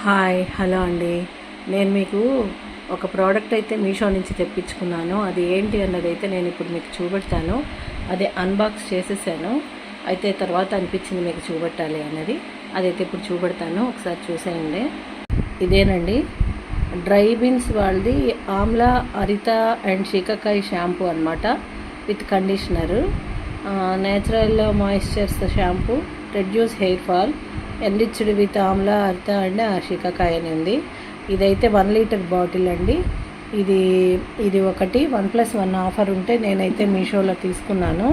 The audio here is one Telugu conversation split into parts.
హాయ్ హలో అండి. నేను మీకు ఒక ప్రోడక్ట్ అయితే మీషో నుంచి తెప్పించుకున్నాను. అది ఏంటి అన్నది అయితే నేను ఇప్పుడు మీకు చూపెడతాను. అదే అన్బాక్స్ చేసేసాను. అయితే తర్వాత అనిపించింది మీకు చూపెట్టాలి అన్నది. అదైతే ఇప్పుడు చూపెడతాను, ఒకసారి చూసేయండి. ఇదేనండి, డ్రై బీన్స్ వాళ్ళది ఆమ్లా హరిత అండ్ శీకాకాయ షాంపూ అనమాట, with conditioner, natural moistures shampoo, reduce hair fall, enriched with Amla హరిత అండ్ శీకాకాయ అని ఉంది. ఇదైతే 1 లీటర్ బాటిల్ అండి. ఇది ఒకటి 1+1 ఆఫర్ ఉంటే నేనైతే మీషోలో తీసుకున్నాను.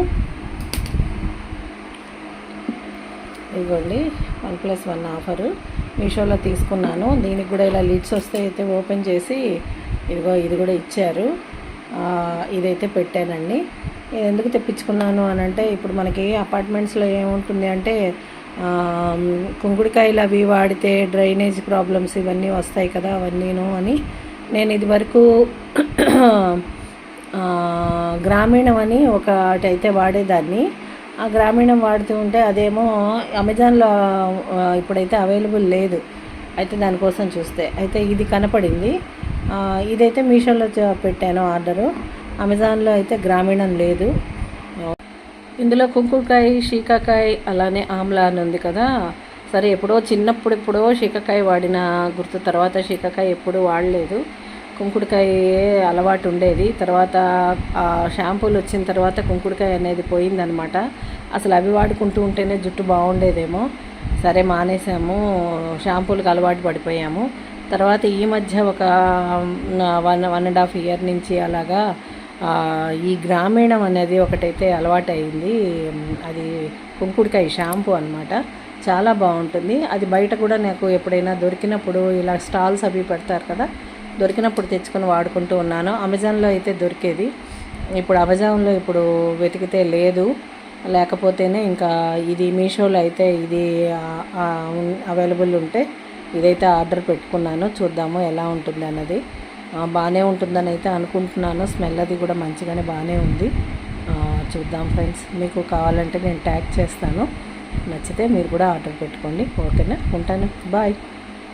ఇదిగోండి, 1+1 ఆఫరు మీషోలో తీసుకున్నాను. దీనికి కూడా ఇలా లిడ్స్ వస్తే అయితే ఓపెన్ చేసి ఇది కూడా ఇచ్చారు. ఇదైతే పెట్టానండి. ఇది ఎందుకు తెప్పించుకున్నాను అని అంటే, ఇప్పుడు మనకి అపార్ట్మెంట్స్లో ఏముంటుంది అంటే కుంకుడుకాయలు అవి వాడితే డ్రైనేజ్ ప్రాబ్లమ్స్ ఇవన్నీ వస్తాయి కదా, అవన్నీను అని నేను ఇది వరకు గ్రామీణం అని ఒకటి అయితే వాడేదాన్ని. ఆ గ్రామీణం వాడుతూ ఉంటే అదేమో అమెజాన్లో ఇప్పుడైతే అవైలబుల్ లేదు. అయితే దానికోసం చూస్తే అయితే ఇది కనపడింది. ఇదైతే మీషోలో పెట్టాను ఆర్డరు. అమెజాన్లో అయితే గ్రామీణం లేదు. ఇందులో కుంకుడుకాయ, శీకాకాయ, అలానే ఆమ్లా అని ఉంది కదా. సరే, చిన్నప్పుడు శీకాకాయ వాడిన గుర్తు. తర్వాత శీకాకాయ ఎప్పుడు వాడలేదు, కుంకుడుకాయ అలవాటు ఉండేది. తర్వాత ఆ షాంపూలు వచ్చిన తర్వాత కుంకుడుకాయ అనేది పోయిందనమాట. అసలు అవి వాడుకుంటూ ఉంటేనే జుట్టు బాగుండేదేమో. సరే, మానేసాము, షాంపూలకు అలవాటు పడిపోయాము. తర్వాత ఈ మధ్య ఒక 1.5 ఇయర్ నుంచి అలాగా ఈ గ్రామీణం అనేది ఒకటైతే అలవాటు అయింది. అది కుంకుడుకాయ షాంపూ అనమాట. చాలా బాగుంటుంది. అది బయట కూడా నాకు ఎప్పుడైనా దొరికినప్పుడు ఇలా స్టాల్స్ అవి పెడతారు కదా, దొరికినప్పుడు తెచ్చుకొని వాడుకుంటూ ఉన్నాను. అమెజాన్లో అయితే దొరికేది. ఇప్పుడు అమెజాన్లో వెతికితే లేదు, లేకపోతేనే ఇంకా ఇది మీషోలో అయితే ఇది అవైలబుల్ ఉంటే ఇదైతే ఆర్డర్ పెట్టుకున్నాను. చూద్దాము ఎలా ఉంటుంది అన్నది. బాగానే ఉంటుందని అయితే అనుకుంటున్నాను. స్మెల్ అది కూడా మంచిగానే బాగానే ఉంది. చూద్దాం ఫ్రెండ్స్. మీకు కావాలంటే నేను ట్యాగ్ చేస్తాను. నచ్చితే మీరు కూడా ఆర్డర్ పెట్టుకోండి. ఓకేనా? ఉంటాను. బాయ్.